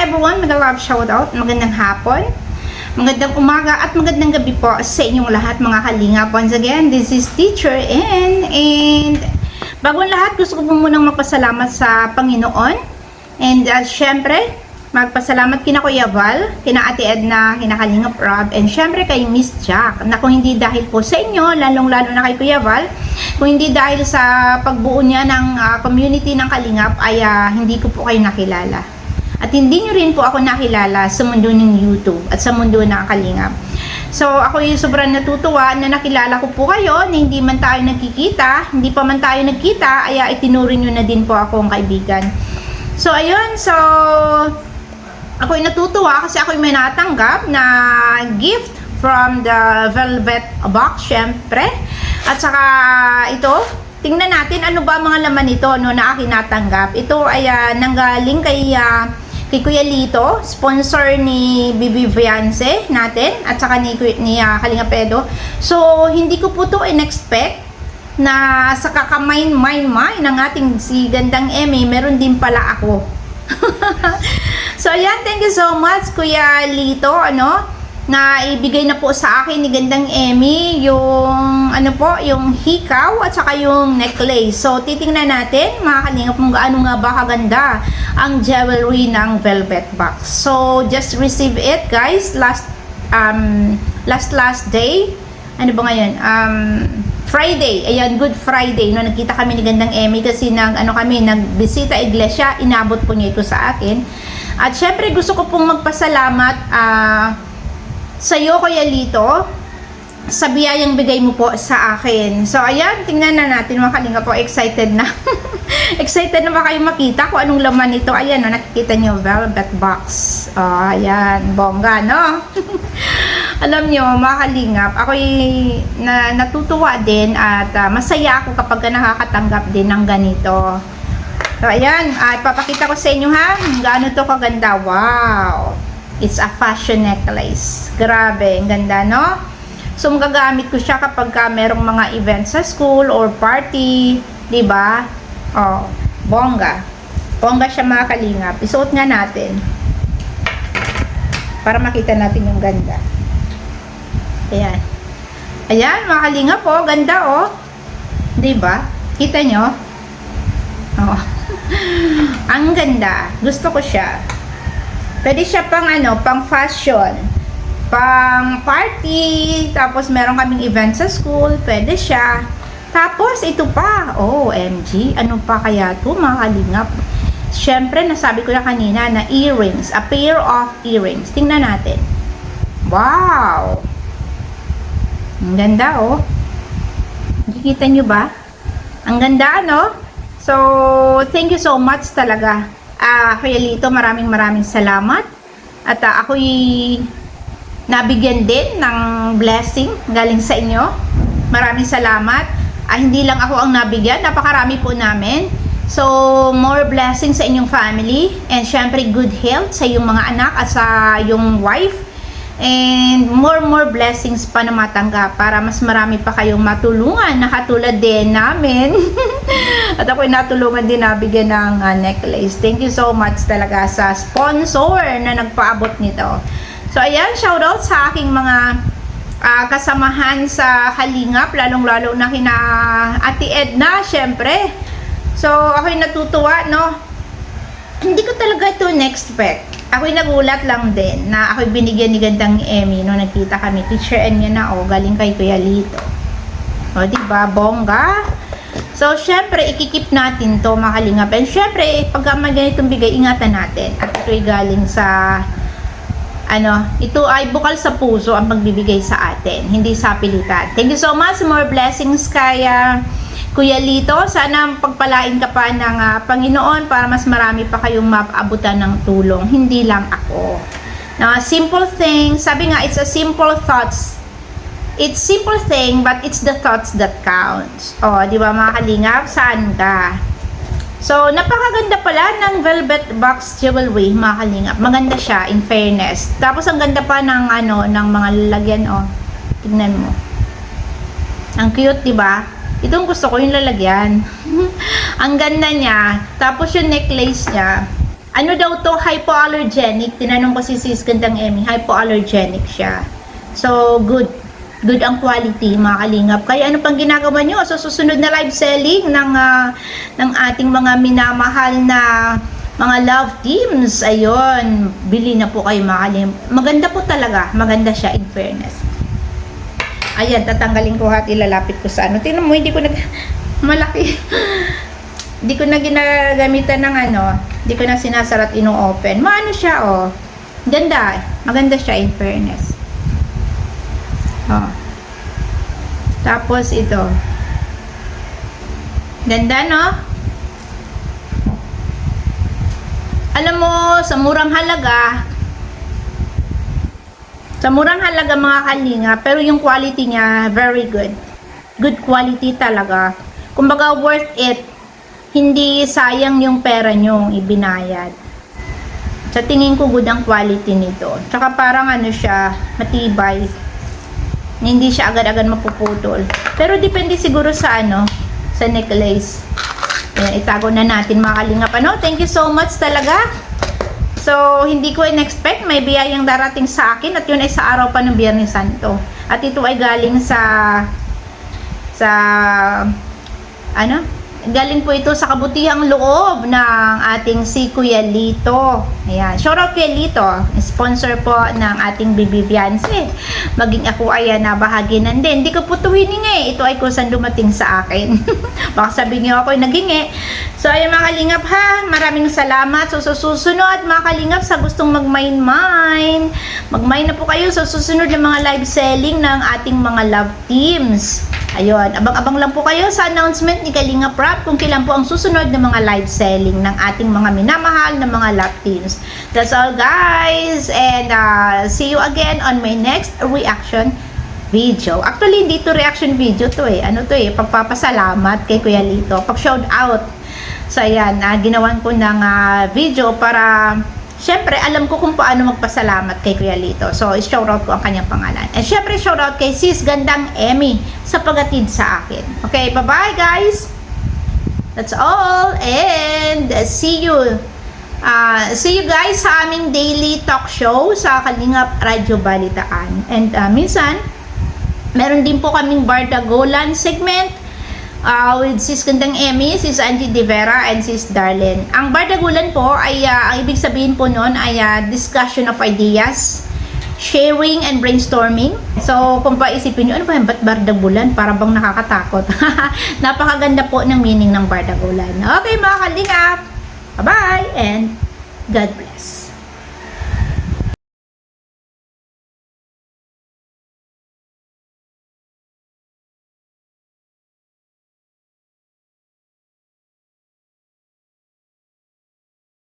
everyone, mega love shoutout, magandang hapon, magandang umaga at magandang gabi po sa inyong lahat mga kalingap. Once again, this is Teacher N, and bagong lahat gusto ko po munang magpasalamat sa Panginoon, and syempre magpasalamat kina Kuya Val, kina Ate Edna, kina Kalingap Rob, and syempre kay Miss Jack, na kung hindi dahil po sa inyo, lalong-lalo na kay Kuya Val, kung hindi dahil sa pagbuo niya ng community ng Kalingap, ay hindi ko po kayo nakilala. At hindi nyo rin po ako nakilala sa mundo ng YouTube at sa mundo ng Kalingap. So, ako yung sobrang natutuwa na nakilala ko po kayo, na hindi man tayo nagkikita, hindi pa man tayo nagkita, ay itinuring nyo na din po akong kaibigan. So, ayun, so ako'y natutuwa kasi ako'y may natanggap na gift from the Velvet Box, syempre. At saka ito, tingnan natin ano ba mga laman nito no, na aking natanggap. Ito ay nanggaling kay Kuya Lito, sponsor ni Bibi Viance natin, at saka ni Kalinga Pedo. So, hindi ko po ito in-expect na sa kakamain ng ating si Gandang Emmy, meron din pala ako. So, ayan, thank you so much, Kuya Lito, na ibigay na po sa akin ni Gandang Emmy yung, yung hikaw at saka yung necklace. So, titingnan natin, mga kalingap, kung gaano nga ba kaganda ang jewelry ng Velvet Box. So, just receive it, guys, last day. Ano ba ngayon? Friday, ayan, Good Friday, no, nagkita kami ni Gandang Emmy kasi nagbisita iglesia, inabot po niya ito sa akin. At syempre gusto ko pong magpasalamat sa iyo, Kuya Lito, sa biyayang bigay mo po sa akin. So ayan, tingnan na natin mga kalinga po, excited na. Excited na ba kayo makita kung anong laman nito? Ayan, no, nakikita niyo, Velvet Box. Oh, ayan, bongga, no? Alam nyo, mga kalingap, ako'y natutuwa din at masaya ako kapag nakakatanggap din ng ganito. So, ayan, ipapakita ko sa inyo ha, gaano to kaganda. Wow! It's a fashion necklace. Grabe, ang ganda, no? So, magagamit ko siya kapag merong mga events sa school or party, diba? Oh, bongga. Bongga siya, mga kalingap. Isuot nga natin para makita natin yung ganda. Ayan. Ayan, mga kalingap po. Ganda, oh. Diba? Kita nyo? Oh. Ang ganda. Gusto ko siya. Pwede siya pang pang fashion. Pang party. Tapos meron kaming event sa school. Pwede siya. Tapos ito pa. Oh, OMG. Ano pa kaya ito, mga kalingap? Siyempre, nasabi ko na kanina na earrings. A pair of earrings. Tingnan natin. Wow! Ang ganda, oh. Nakikita nyo ba? Ang ganda, no? So, thank you so much talaga. Kuya Lito, maraming salamat. At ako'y nabigyan din ng blessing galing sa inyo. Maraming salamat. Hindi lang ako ang nabigyan, napakarami po namin. So, more blessings sa inyong family. And syempre, good health sa iyong mga anak at sa iyong wife. And more blessings pa na matanggap para mas marami pa kayong matulungan na katulad din namin. At ako'y natulungan din, nabigyan ng necklace. Thank you so much talaga sa sponsor na nagpaabot nito. So ayan, shoutout sa aking mga kasamahan sa Kalingap, lalong-lalo na kina Ate Edna, syempre. So ako'y natutuwa, no? Hindi ko talaga ito in-expect. Ako'y nagulat lang din na ako'y binigyan ni Gandang Emmy no, nagkita kami. Teacher N niya na, galing kay Kuya Lito. O, diba? Bongga. So, syempre, ikikip natin to, mga kalingap. And syempre, pagka may ganitong bigay, ingatan natin. At ito'y galing sa, ito ay bukal sa puso ang magbibigay sa atin. Hindi sa pilitan. Thank you so much. More blessings kaya Kuya Lito, sana pagpalain ka pa ng Panginoon para mas marami pa kayong maabutan ng tulong. Hindi lang ako. Now, simple thing, sabi nga, it's a simple thoughts. It's simple thing, but it's the thoughts that counts. O, di ba mga kalingap? Saan ka? So, napakaganda pala ng Velvet Box Jewelry, mga kalingap. Maganda siya, in fairness. Tapos, ang ganda pa ng, ng mga lalagyan, tignan mo. Ang cute, di ba? Itong gusto ko yung lalagyan. Ang ganda niya. Tapos yung necklace niya Ano daw to, hypoallergenic. Tinanong ko si Sis Gandang Emmy, hypoallergenic siya. So, good. Good ang quality, mga kalingap. Kaya ano pang ginagawa nyo? So, susunod na live selling ng ating mga minamahal na mga love teams. Ayun, bili na po kayo, mga kalingap. Maganda po talaga. Maganda siya, in fairness. Ayan, tatanggalin ko at ilalapit ko sa ano. Tingnan mo, hindi ko malaki. Hindi ko na ginagamitan ng hindi ko na sinasara at ino-open. Maano siya, oh. Ganda. Maganda siya, in fairness. Oh. Tapos ito. Ganda, no? Alam mo, sa murang halaga, mga kalinga, pero yung quality niya, very good. Good quality talaga. Kumbaga, worth it. Hindi sayang yung pera nyong ibinayad. Sa tingin ko, good ang quality nito. Tsaka parang siya, matibay. Hindi siya agad-agad mapuputol. Pero depende siguro sa sa necklace. Ayan, itago na natin, mga kalingap. Thank you so much talaga. So, hindi ko in-expect may biyayang darating sa akin at yun ay sa araw pa ng Biyernes Santo. At ito ay galing galing po ito sa kabutihang loob ng ating si Kuya Lito. Ayan. Shout out Kuya Lito. Sponsor po ng ating Bibi Fiance. Maging ako ay nabahaginan din. Hindi ko po ito hiningi. Ito ay kusan dumating sa akin. Baka sabihin niyo ako ay naghingi. So, ayun mga kalingap ha. Maraming salamat. So, susunod mga kalingap sa gustong mag-mine. Mag-mine na po kayo sa susunod ng mga live selling ng ating mga love teams. Ayun. Abang-abang lang po kayo sa announcement ni Kalingap Rap kung kailan po ang susunod ng mga live selling ng ating mga minamahal na mga love teams. That's all guys. And see you again on my next reaction video. Actually, hindi to reaction video to pagpapasalamat kay Kuya Lito. Pag-shout out. So, ayan, ginawan ko ng video para syempre, alam ko kung paano magpasalamat kay Kuya Lito. So, shout-out ko ang kanyang pangalan. And syempre, shout-out kay Sis Gandang Emmy sa pagatid sa akin. Okay, bye-bye guys! That's all. And see you. See you guys sa aming daily talk show sa Kalingap Radyo Balitaan. And minsan, meron din po kaming Bardagolan segment with Sis Gandang Emmy, Sis Angie De Vera, and Sis Darlene. Ang Bardagulan po ay, ang ibig sabihin po nun ay discussion of ideas, sharing and brainstorming. So, kung paisipin nyo, ano ba yung ba't Bardagulan? Para bang nakakatakot. Napakaganda po ng meaning ng Bardagulan. Okay mga kalingap, bye-bye and God bless.